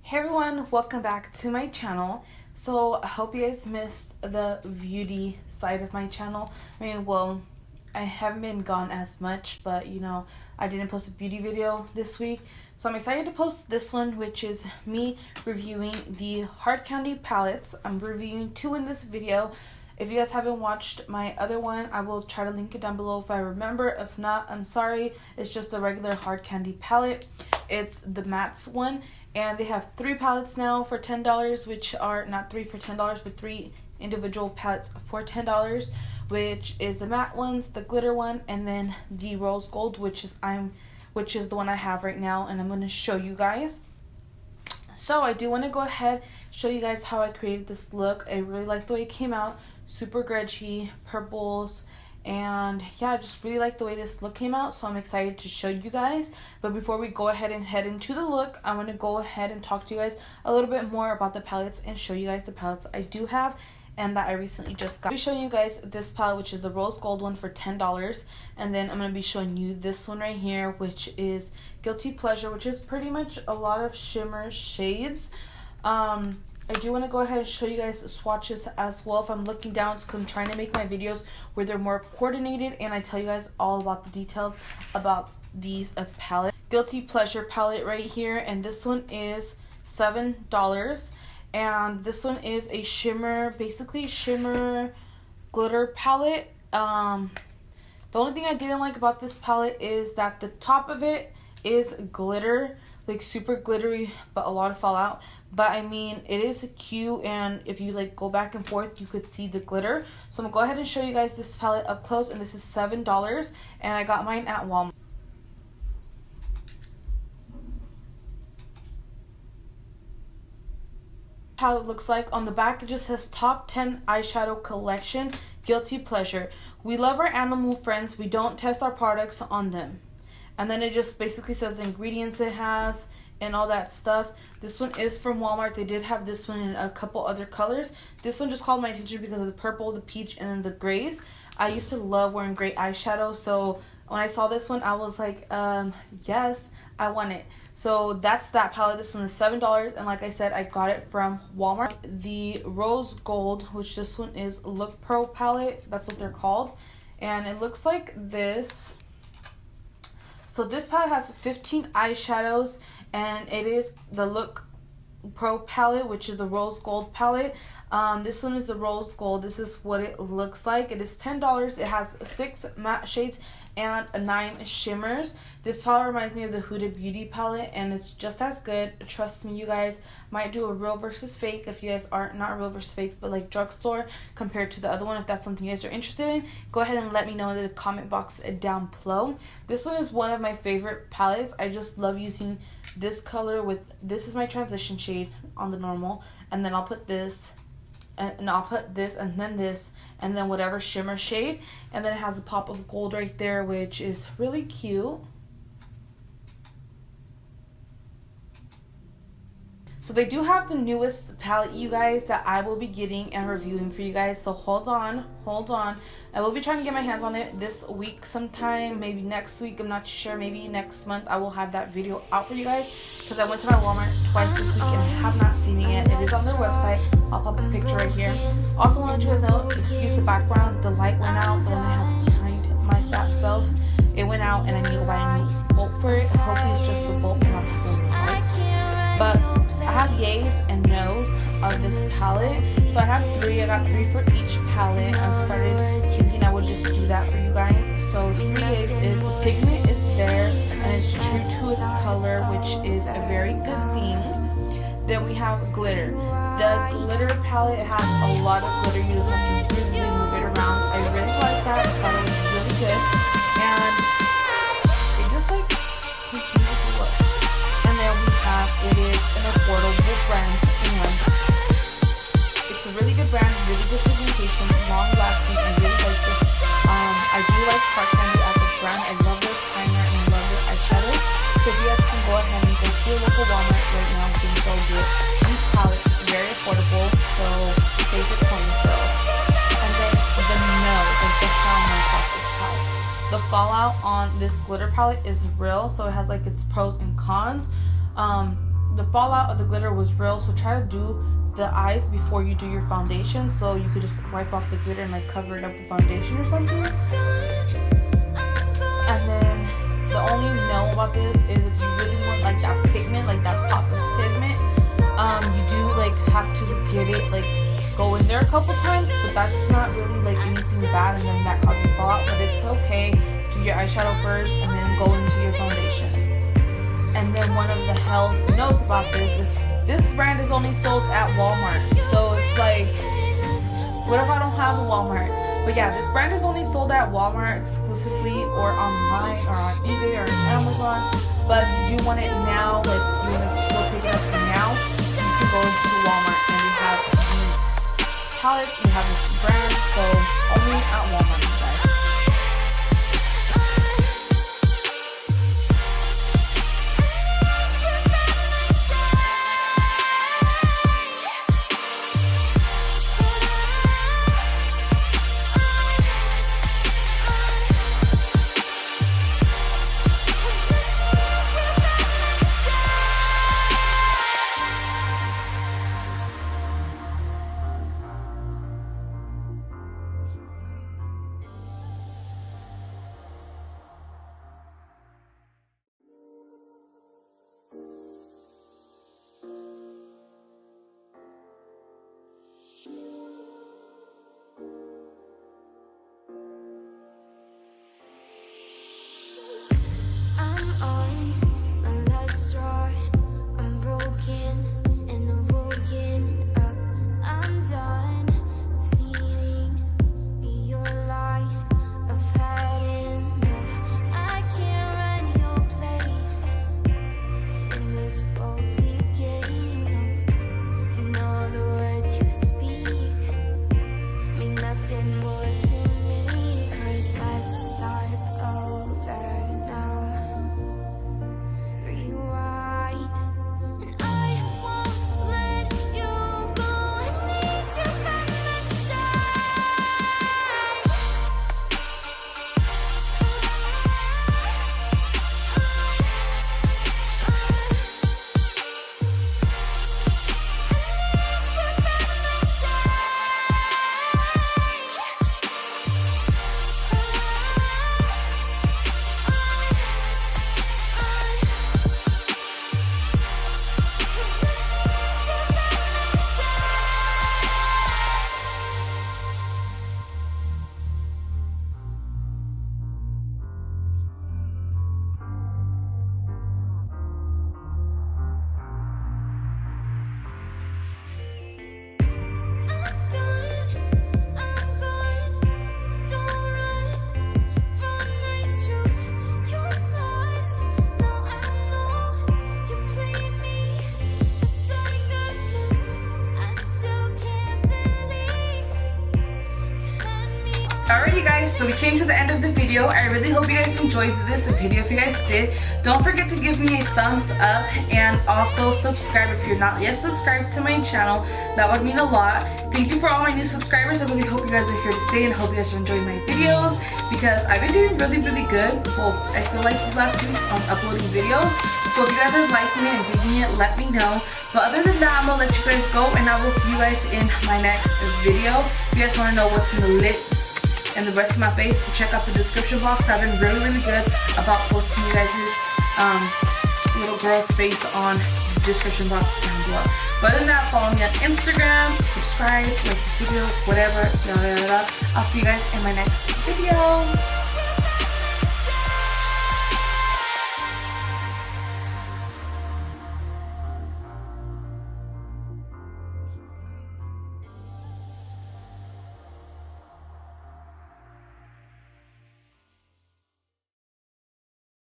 Hey everyone, welcome back to my channel. So I hope you guys missed the beauty side of my channel. I haven't been gone as much, but I didn't post a beauty video this week. So I'm excited to post this one, which is me reviewing the hard candy palettes. I'm reviewing two in this video. If you guys haven't watched my other one, I will try to link it down below if I remember. If not, I'm sorry. It's just the regular hard candy palette. It's the mattes one. And they have 3 palettes now for $10, which are not 3 for $10, but 3 individual palettes for $10, which is the matte ones, the glitter one, and then the rose gold, which is the one I have right now, and I'm going to show you guys. So I do want to go ahead show you guys how I created this look. I really like the way it came out, super grungy, purples. And yeah, I just really like the way this look came out, so I'm excited to show you guys. But before we go ahead and head into the look, I'm going to go ahead and talk to you guys a little bit more about the palettes and show you guys the palettes I do have and that I recently just got. I'll be showing you guys this palette, which is the rose gold one for $10, and then I'm going to be showing you this one right here, which is Guilty Pleasure, which is pretty much a lot of shimmer shades. I do want to go ahead and show you guys swatches as well if I'm looking down, because I'm trying to make my videos where they're more coordinated and I tell you guys all about the details about these palettes. Guilty Pleasure palette right here, and this one is $7, and this one is a shimmer, basically shimmer glitter palette. The only thing I didn't like about this palette is that the top of it is glitter, like super glittery, but a lot of fallout. But I mean, it is cute, and if you like go back and forth, you could see the glitter. So I'm gonna go ahead and show you guys this palette up close, and this is $7, and I got mine at Walmart. Palette looks like on the back, it just says top 10 eyeshadow collection, Guilty Pleasure. We love our animal friends, we don't test our products on them. And then it just basically says the ingredients it has and all that stuff. This one is from Walmart. They did have this one in a couple other colors. This one just called my attention because of the purple, the peach, and then the grays. I used to love wearing gray eyeshadow, so when I saw this one, I was like, yes, I want it. So that's that palette. This one is $7, and like I said, I got it from Walmart. The rose gold, which this one is Look Pro palette, that's what they're called, and it looks like this. So this palette has 15 eyeshadows, and it is the Look Pro palette, which is the rose gold palette. This one is the rose gold. This is what it looks like. It is $10. It has 6 matte shades and 9 shimmers. This palette reminds me of the Huda Beauty palette, and it's just as good. Trust me, you guys might do a real versus fake if you guys aren't, not real versus fakes, but like drugstore compared to the other one. If that's something you guys are interested in, go ahead and let me know in the comment box down below. This one is one of my favorite palettes. I just love using this color with, this is my transition shade on the normal, and then I'll put this, and I'll put this, and then this, and then whatever shimmer shade, and then it has the pop of gold right there, which is really cute. So they do have the newest palette, you guys, that I will be getting and reviewing for you guys. So hold on. I will be trying to get my hands on it this week sometime, maybe next week. I'm not sure. Maybe next month I will have that video out for you guys, because I went to my Walmart twice this week and have not seen it yet. It is on their website. I'll pop a picture right here. Also want to let you guys know, excuse the background, the light went out. The one I have behind my fat self, it went out, and I need to buy a new bulb for it. Hopefully it's just the bulb and not the whole palette. But I have yays and nos of this palette, so I have 3. I got 3 for each palette. I started thinking I would just do that for you guys. So 3 yays is the pigment is there and it's true to its color, which is a very good thing. Then we have glitter. The glitter palette has a lot of glitter. You just have to really move it around. I really like that. I thought it was really good, and it just like makes beautiful look. And then we have, it is an affordable brand, and it's a really good brand, really good presentation, long lasting. I really like this. I do like hard candy as a brand. I love their primer and I love their eyeshadow. So if you guys can go ahead and go to your local Walmart right now, you can go get these palettes, very affordable, so save your coins, girl. And then the nose, like the hell no off this palette. The fallout on this glitter palette is real, so it has like its pros and cons. the fallout of the glitter was real. So try to do the eyes before you do your foundation, so you could just wipe off the glitter and like cover it up with foundation or something. And then the only no about this is if you really want like that pigment, like that pop of pigment, you do like have to get it like go in there a couple times, but that's not really like anything bad, and then that causes fallout. But it's okay. Do your eyeshadow first and then go into your foundation. And then one of the hell no's about this brand is only sold at Walmart. So it's like, what if I don't have a Walmart? But yeah, this brand is only sold at Walmart exclusively, or online, or on eBay, or Amazon. But if you do want it now, like you want to go pick it up now, you can go to Walmart, and we have these palettes, we have this brand, so only at Walmart, you guys. Alrighty guys, so we came to the end of the video. I really hope you guys enjoyed this video. If you guys did, don't forget to give me a thumbs up and also subscribe if you're not yet subscribed to my channel. That would mean a lot. Thank you for all my new subscribers. I really hope you guys are here to stay and hope you guys are enjoying my videos because I've been doing really good. Well, I feel like these last 2 weeks on uploading videos. So if you guys are liking it and digging it, let me know. But other than that, I'm gonna let you guys go and I will see you guys in my next video. If you guys wanna know what's in the lips and the rest of my face, check out the description box. I've been really good about posting you guys' little girl's face on the description box down below. But other than that, follow me on Instagram, subscribe, like this video, whatever, I'll see you guys in my next video.